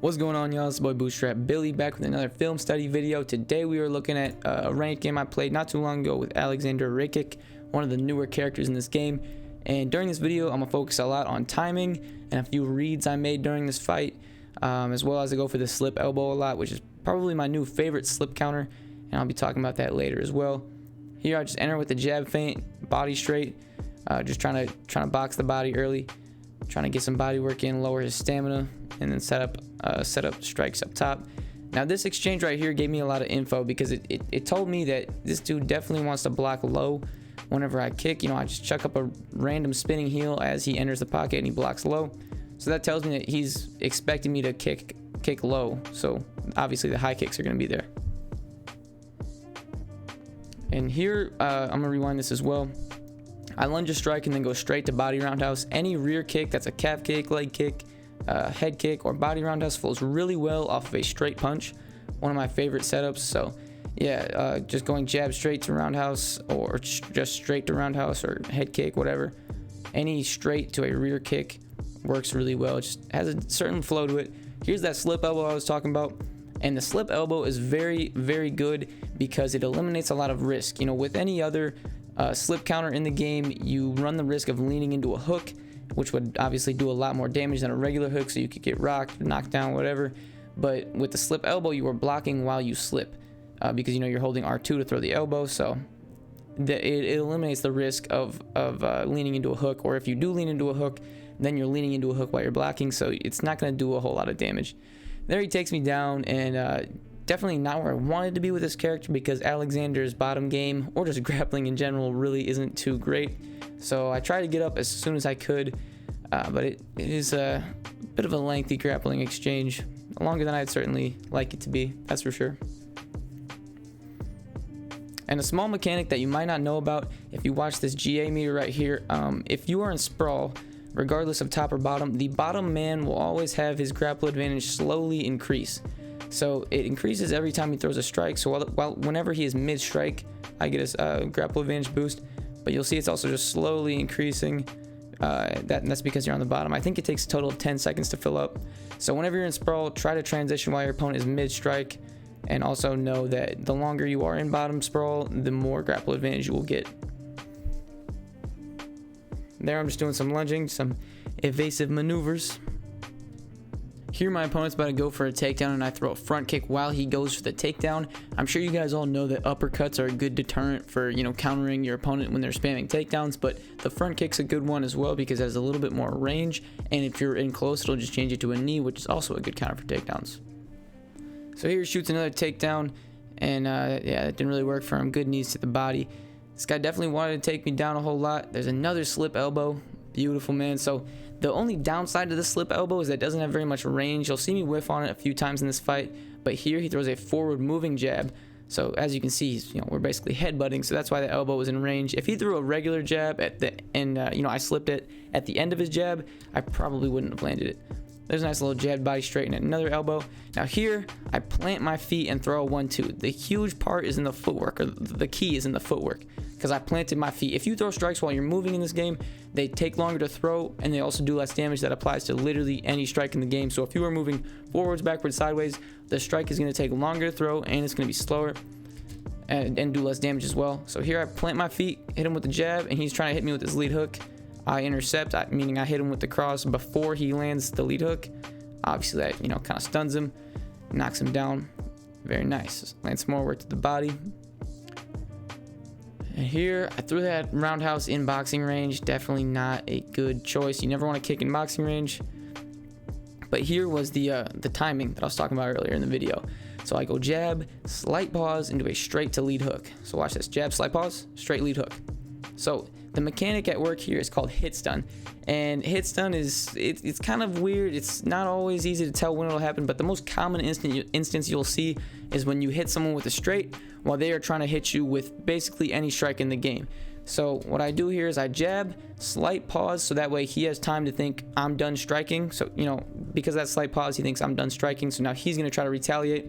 What's going on, y'all? It's your boy BootStrapBilly back with another film study video. Today we are looking at a ranked game I played not too long ago with Alexander Rakic, one of the newer characters in this game. And during this video, I'm gonna focus a lot on timing and a few reads I made during this fight, as well as I go for the slip elbow a lot, which is probably my new favorite slip counter, and I'll be talking about that later as well. Here I just enter with the jab feint, body straight, just trying to box the body early, trying to get some body work in, lower his stamina, and then set up strikes up top. Now this exchange right here gave me a lot of info because it told me that this dude definitely wants to block low whenever I kick. You know, I just chuck up a random spinning heel as he enters the pocket and he blocks low. So that tells me that he's expecting me to kick low. So obviously the high kicks are going to be there. And here I'm going to rewind this as well. I lunge a strike and then go straight to body roundhouse. Any rear kick that's a calf kick, leg kick, head kick, or body roundhouse flows really well off of a straight punch. One of my favorite setups. So yeah, just going jab straight to roundhouse, or just straight to roundhouse, or head kick, whatever. Any straight to a rear kick works really well. It just has a certain flow to it. Here's that slip elbow I was talking about. And the slip elbow is very, very good because it eliminates a lot of risk. You know, with any other slip counter in the game, you run the risk of leaning into a hook, which would obviously do a lot more damage than a regular hook, so you could get rocked, knocked down, whatever. But with the slip elbow, you are blocking while you slip, because you know you're holding R2 to throw the elbow, so it eliminates the risk of leaning into a hook. Or if you do lean into a hook, then you're leaning into a hook while you're blocking, so it's not going to do a whole lot of damage. There he takes me down, and definitely not where I wanted to be with this character because Alexander's bottom game, or just grappling in general, really isn't too great. So I tried to get up as soon as I could, but it is a bit of a lengthy grappling exchange, longer than I'd certainly like it to be, that's for sure. And a small mechanic that you might not know about if you watch this GA meter right here, if you are in sprawl, regardless of top or bottom, the bottom man will always have his grapple advantage slowly increase. So it increases every time he throws a strike. So whenever he is mid-strike, I get his grapple advantage boost. But you'll see it's also just slowly increasing. That's because you're on the bottom. I think it takes a total of 10 seconds to fill up. So whenever you're in sprawl, try to transition while your opponent is mid-strike. And also know that the longer you are in bottom sprawl, the more grapple advantage you will get. There I'm just doing some lunging, some evasive maneuvers. Here my opponent's about to go for a takedown, and I throw a front kick while he goes for the takedown. I'm sure you guys all know that uppercuts are a good deterrent for, you know, countering your opponent when they're spamming takedowns, but the front kick's a good one as well because it has a little bit more range, and if you're in close, it'll just change it to a knee, which is also a good counter for takedowns. So here he shoots another takedown, and yeah, it didn't really work for him. Good knees to the body. This guy definitely wanted to take me down a whole lot. There's another slip elbow. Beautiful, man. So the only downside to the slip elbow is that it doesn't have very much range. You'll see me whiff on it a few times in this fight, but here he throws a forward moving jab. So as you can see, you know, we're basically headbutting, so that's why the elbow was in range. If he threw a regular jab at the end, you know, I slipped it at the end of his jab, I probably wouldn't have landed it. There's a nice little jab body straight and another elbow. Now here, I plant my feet and throw a 1-2. The huge part is in the footwork, or the key is in the footwork, because I planted my feet. If you throw strikes while you're moving in this game, they take longer to throw, and they also do less damage. That applies to literally any strike in the game. So if you are moving forwards, backwards, sideways, the strike is going to take longer to throw, and it's going to be slower, and do less damage as well. So here I plant my feet, hit him with the jab, and he's trying to hit me with his lead hook. I intercept, meaning I hit him with the cross before he lands the lead hook. Obviously that, you know, kind of stuns him, knocks him down. Very nice. Lands more work to the body. And here I threw that roundhouse in boxing range. Definitely not a good choice. You never want to kick in boxing range. But here was the timing that I was talking about earlier in the video. So I go jab, slight pause into a straight to lead hook. So watch this: jab, slight pause, straight lead hook. So the mechanic at work here is called hit stun, and hit stun is it's kind of weird. It's not always easy to tell when it'll happen, but the most common instance you'll see is when you hit someone with a straight while they are trying to hit you with basically any strike in the game. So what I do here is I jab, slight pause, so that way he has time to think I'm done striking. So, you know, because of that slight pause, he thinks I'm done striking, so now he's going to try to retaliate.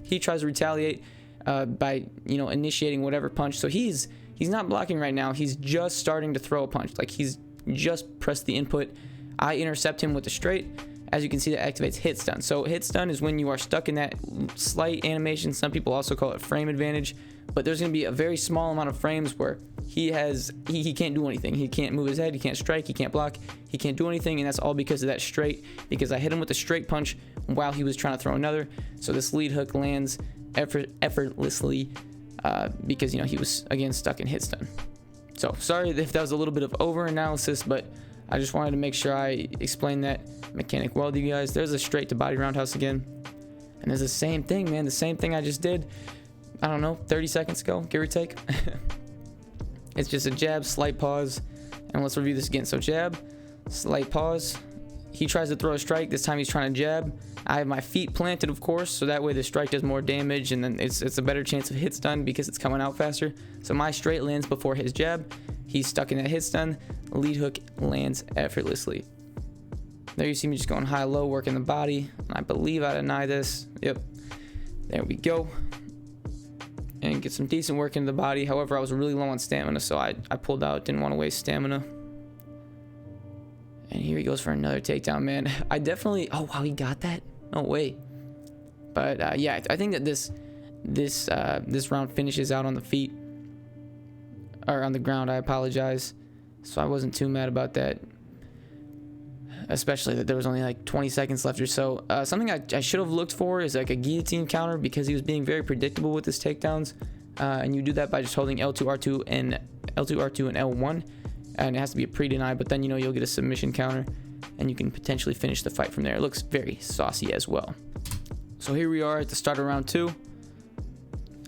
He tries to retaliate by, you know, initiating whatever punch. So he's not blocking right now. He's just starting to throw a punch. Like, he's just pressed the input. I intercept him with the straight, as you can see, that activates hit stun. So hit stun is when you are stuck in that slight animation. Some people also call it frame advantage, but there's going to be a very small amount of frames where he can't do anything. He can't move his head, he can't strike, he can't block, he can't do anything, and that's all because of that straight, because I hit him with a straight punch while he was trying to throw another. So this lead hook lands effortlessly because, you know, he was again stuck in hit stun. So sorry if that was a little bit of over analysis, but I just wanted to make sure I explained that mechanic well to you guys. There's a straight to body roundhouse again, and there's the same thing, man, the same thing I just did, I don't know, 30 seconds ago, give or take. It's just a jab, slight pause, and let's review this again. So jab, slight pause, he tries to throw a strike. This time he's trying to jab. I have my feet planted, of course, so that way the strike does more damage, and then it's a better chance of hit stun because it's coming out faster. So my straight lands before his jab. He's stuck in that hit stun. Lead hook lands effortlessly. There you see me just going high-low, working the body. I believe I deny this. Yep. There we go. And get some decent work into the body. However, I was really low on stamina, so I pulled out. Didn't want to waste stamina. And here he goes for another takedown, man. I definitely... Oh, wow, he got that? No way. But, yeah, I think that this round finishes out on the feet. Or on the ground, I apologize. So I wasn't too mad about that. Especially that there was only like 20 seconds left or so. Something I should have looked for is like a guillotine counter, because he was being very predictable with his takedowns. And you do that by just holding L2, R2, and L1. And it has to be a pre-deny, but then, you know, you'll get a submission counter and you can potentially finish the fight from there. It looks very saucy as well. So here we are at the start of round 2.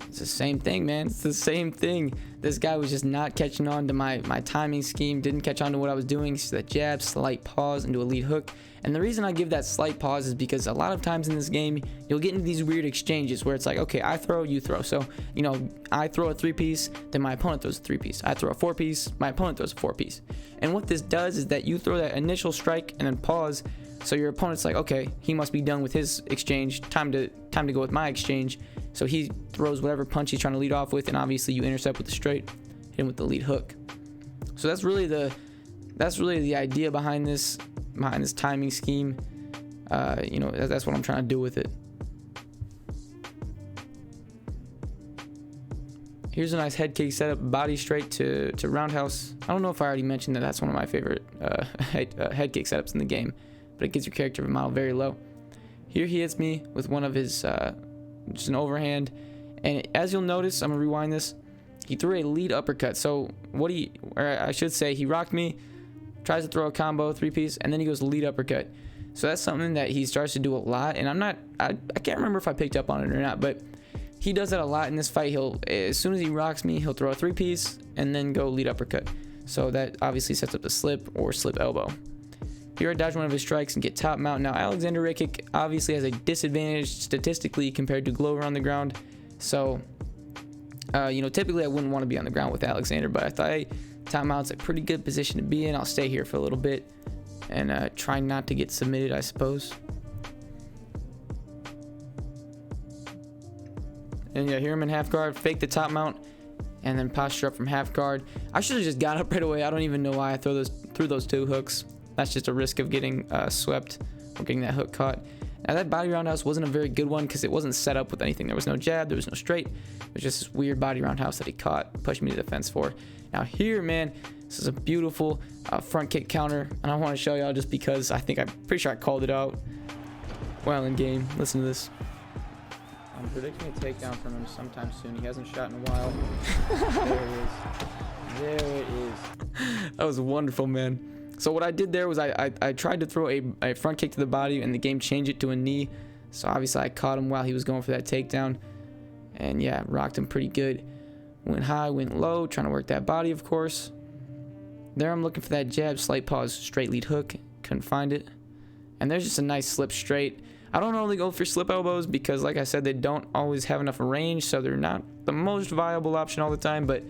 It's the same thing, man. It's the same thing. This guy was just not catching on to my timing scheme, didn't catch on to what I was doing. So that jab, slight pause into a lead hook. And the reason I give that slight pause is because a lot of times in this game, you'll get into these weird exchanges where it's like, okay, I throw, you throw. So, you know, I throw a 3-piece, then my opponent throws a 3-piece. I throw a 4-piece, my opponent throws a 4-piece. And what this does is that you throw that initial strike and then pause. So your opponent's like, okay, he must be done with his exchange. Time to go with my exchange. So he throws whatever punch he's trying to lead off with, and obviously you intercept with the straight, hit him with the lead hook. So that's really the idea behind this timing scheme. You know, that's what I'm trying to do with it. Here's a nice head kick setup, body straight to roundhouse. I don't know if I already mentioned that that's one of my favorite head kick setups in the game, but it gets your character model very low. Here he hits me with one of his just an overhand, and as you'll notice, I'm gonna rewind this. He threw a lead uppercut. So I should say, he rocked me, tries to throw a combo 3-piece, and then he goes lead uppercut. So that's something that he starts to do a lot, and I can't remember if I picked up on it or not, but he does that a lot in this fight. As soon as he rocks me, he'll throw a 3-piece and then go lead uppercut. So that obviously sets up the slip or slip elbow. Here I dodge one of his strikes and get top mount. Now Alexander Ray Kick obviously has a disadvantage statistically compared to Glover on the ground. So, you know, typically I wouldn't want to be on the ground with Alexander, but I thought, hey, top mount's a pretty good position to be in. I'll stay here for a little bit and try not to get submitted, I suppose. And yeah, here I'm in half guard, fake the top mount, and then posture up from half guard. I should have just got up right away. I don't even know why I threw those 2 hooks. That's just a risk of getting swept or getting that hook caught. Now that body roundhouse wasn't a very good one because it wasn't set up with anything. There was no jab, there was no straight. It was just this weird body roundhouse that he caught, pushed me to the fence for. Now here, man, this is a beautiful front kick counter, and I want to show y'all just because I'm pretty sure I called it out while in game. Listen to this. I'm predicting a takedown from him sometime soon. He hasn't shot in a while. There it is. There it is. That was wonderful, man. So what I did there was I tried to throw a front kick to the body, and the game changed it to a knee. So obviously I caught him while he was going for that takedown. And yeah, rocked him pretty good. Went high, went low, trying to work that body, of course. There I'm looking for that jab, slight pause, straight lead hook. Couldn't find it. And there's just a nice slip straight. I don't normally go for slip elbows because, like I said, they don't always have enough range, so they're not the most viable option all the time. But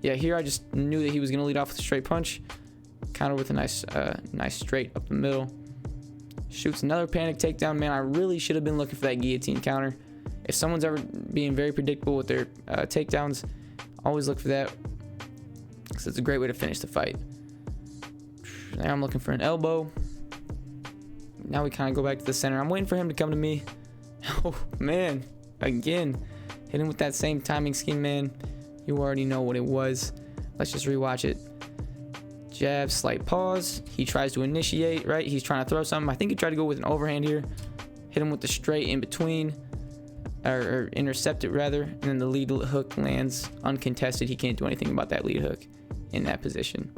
yeah, here I just knew that he was going to lead off with a straight punch. Counter with a nice straight up the middle. Shoots another panic takedown. Man, I really should have been looking for that guillotine counter. If someone's ever being very predictable with their takedowns, always look for that, because it's a great way to finish the fight. There I'm looking for an elbow. now we kind of go back to the center. I'm waiting for him to come to me. Oh man, again, hit him with that same timing scheme, man. You already know what it was. Let's just rewatch it. Jab, slight pause. He tries to initiate, right? He's trying to throw something. I think he tried to go with an overhand here. Hit him with the straight in between, or intercept it rather, and then the lead hook lands uncontested. He can't do anything about that lead hook in that position.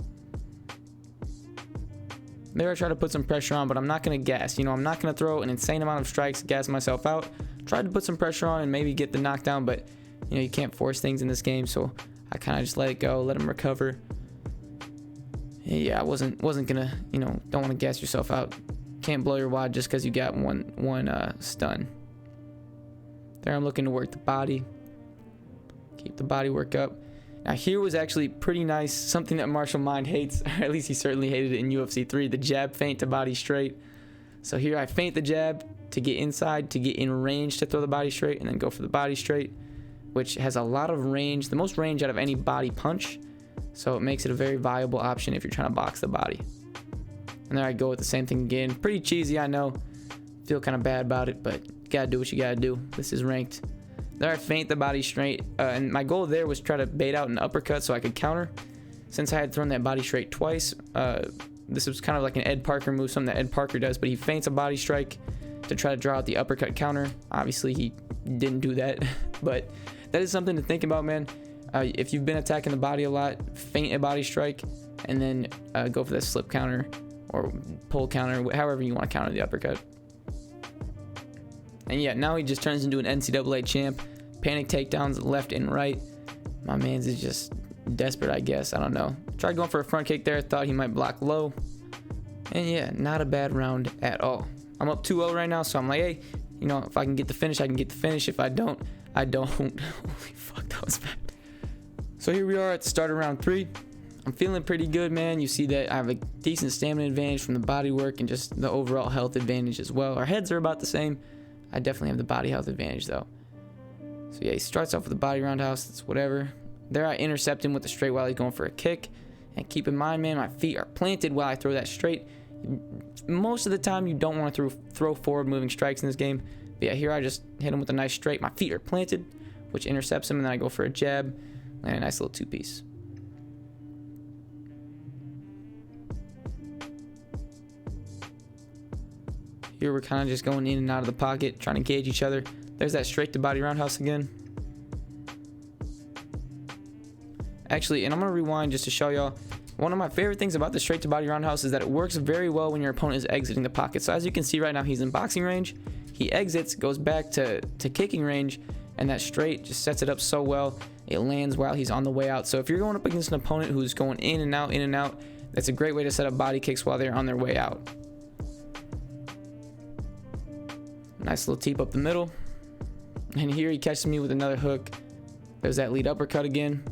There I try to put some pressure on, but I'm not going to gas. You know, I'm not going to throw an insane amount of strikes, gas myself out. Tried to put some pressure on and maybe get the knockdown, but you know, you can't force things in this game, so I kind of just let it go, let him recover. Yeah, I wasn't gonna, you know, don't want to gas yourself out. Can't blow your wad just because you got one stun. There I'm looking to work the body, keep the body work up. Now here was actually pretty nice, something that Martial Mind hates, or at least he certainly hated it in UFC 3, the jab feint to body straight. So here I feint the jab to get inside, to get in range to throw the body straight, and then go for the body straight, which has a lot of range, the most range out of any body punch. So it makes it a very viable option if you're trying to box the body. And there I go with the same thing again. Pretty cheesy, I know. Feel kind of bad about it, but you gotta do what you gotta do. This is ranked. There I feint the body straight, and my goal there was try to bait out an uppercut so I could counter. Since I had thrown that body straight twice, this was kind of like an Ed Parker move, something that Ed Parker does, but he feints a body strike to try to draw out the uppercut counter. Obviously he didn't do that, but that is something to think about, man. If you've been attacking the body a lot, feint a body strike and then go for that slip counter or pull counter, however you want to counter the uppercut. And yeah, now he just turns into an NCAA champ. Panic takedowns left and right. My man's is just desperate, I guess. I don't know. Tried going for a front kick there. Thought he might block low. And yeah, not a bad round at all. I'm up 2-0 right now, so I'm like, hey, you know, if I can get the finish, I can get the finish. If I don't, I don't. Holy fuck, that was bad. So here we are at the start of round 3. I'm feeling pretty good, man. You see that I have a decent stamina advantage from the body work and just the overall health advantage as well. Our heads are about the same. I definitely have the body health advantage though. So yeah, he starts off with the body roundhouse. It's whatever. There I intercept him with the straight while he's going for a kick. And keep in mind, man, my feet are planted while I throw that straight. Most of the time, you don't want to throw forward moving strikes in this game. But yeah, here I just hit him with a nice straight. My feet are planted, which intercepts him, and then I go for a jab and a nice little two-piece. Here we're kind of just going in and out of the pocket, trying to gauge each other. There's that straight to body roundhouse again. Actually, and I'm going to rewind just to show y'all. One of my favorite things about the straight to body roundhouse is that it works very well when your opponent is exiting the pocket. So as you can see right now, he's in boxing range. He exits, goes back to kicking range, and that straight just sets it up so well. It lands while he's on the way out. So if you're going up against an opponent who's going in and out, that's a great way to set up body kicks while they're on their way out. Nice little teep up the middle. And here he catches me with another hook. There's that lead uppercut again.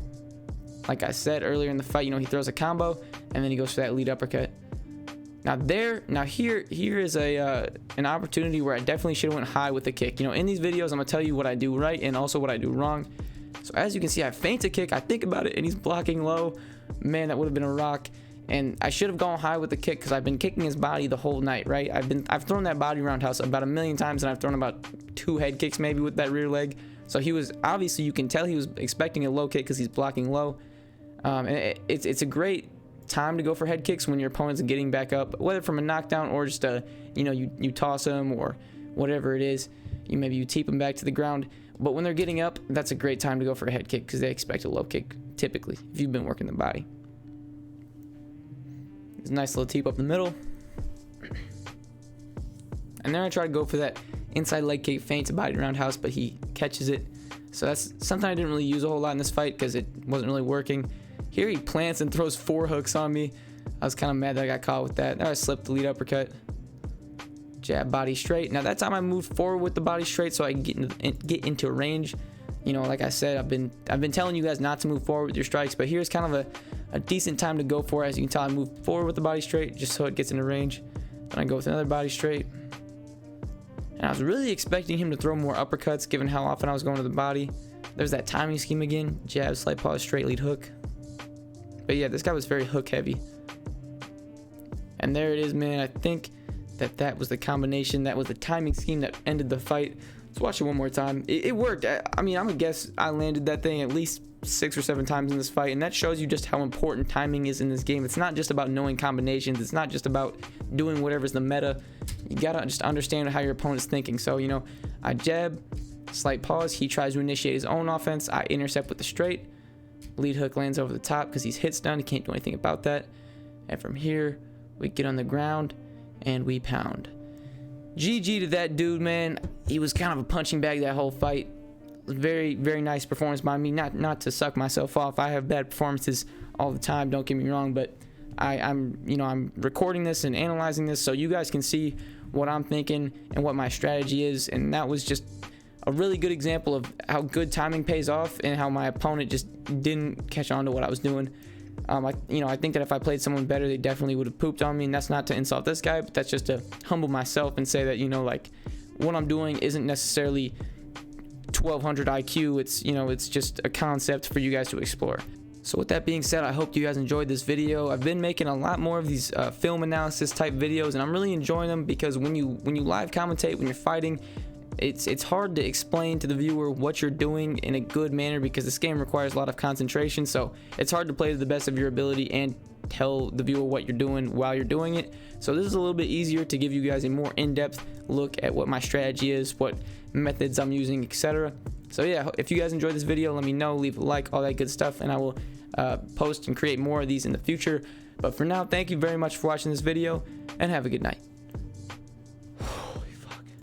Like I said earlier in the fight, you know, he throws a combo and then he goes for that lead uppercut. Here is an opportunity where I definitely should have went high with the kick. You know, in these videos, I'm gonna tell you what I do right and also what I do wrong. So as you can see, I feint a kick. I think about it, and he's blocking low. Man, that would have been a rock. And I should have gone high with the kick because I've been kicking his body the whole night, right? I've thrown that body roundhouse about 1,000,000 times, and I've thrown about 2 head kicks maybe with that rear leg. So he was obviously, you can tell he was expecting a low kick because he's blocking low. And it's a great time to go for head kicks when your opponent's getting back up, whether from a knockdown or just you toss him or whatever it is. Maybe you teep him back to the ground. But when they're getting up, that's a great time to go for a head kick because they expect a low kick typically if you've been working the body. It's a nice little teep up the middle. And then I try to go for that inside leg kick feint to body roundhouse, but he catches it. So that's something I didn't really use a whole lot in this fight because it wasn't really working. Here he plants and throws 4 hooks on me. I was kind of mad that I got caught with that. There I slipped the lead uppercut. Jab body straight. Now that time I moved forward with the body straight so I can get into range. You know, like I said, I've been telling you guys not to move forward with your strikes, but here's kind of a decent time to go for it. As you can tell, I move forward with the body straight just so it gets into range. Then I go with another body straight. And I was really expecting him to throw more uppercuts given how often I was going to the body. There's that timing scheme again. Jab, slight pause, straight lead hook. But yeah, this guy was very hook heavy. And there it is, man. I think that was the combination, that was the timing scheme that ended the fight. Let's watch it one more time. It worked. I mean, I'm gonna guess I landed that thing at least 6 or 7 times in this fight, and that shows you just how important timing is in this game. It's not just about knowing combinations. It's not just about doing whatever's the meta. You gotta just understand how your opponent's thinking. So, you know, I jab, slight pause. He tries to initiate his own offense. I intercept with the straight. Lead hook lands over the top because he's hit stun. He can't do anything about that. And from here, we get on the ground and we pound. GG to that dude, man. He was kind of a punching bag that whole fight. Very, very nice performance by me. Not to suck myself off. I have bad performances all the time, don't get me wrong, but I'm recording this and analyzing this so you guys can see what I'm thinking and what my strategy is. And that was just a really good example of how good timing pays off and how my opponent just didn't catch on to what I was doing. I think that if I played someone better, they definitely would have pooped on me. And that's not to insult this guy, but that's just to humble myself and say that, like, what I'm doing isn't necessarily 1200 IQ. It's just a concept for you guys to explore. So with that being said, I hope you guys enjoyed this video. I've been making a lot more of these film analysis type videos, and I'm really enjoying them because when you live commentate, when you're fighting, it's hard to explain to the viewer what you're doing in a good manner because this game requires a lot of concentration. So it's hard to play to the best of your ability and tell the viewer what you're doing while you're doing it. So this is a little bit easier to give you guys a more in-depth look at what my strategy is, what methods I'm using, etc. So yeah, if you guys enjoyed this video, let me know, leave a like, all that good stuff, and I will post and create more of these in the future. But for now, thank you very much for watching this video and have a good night.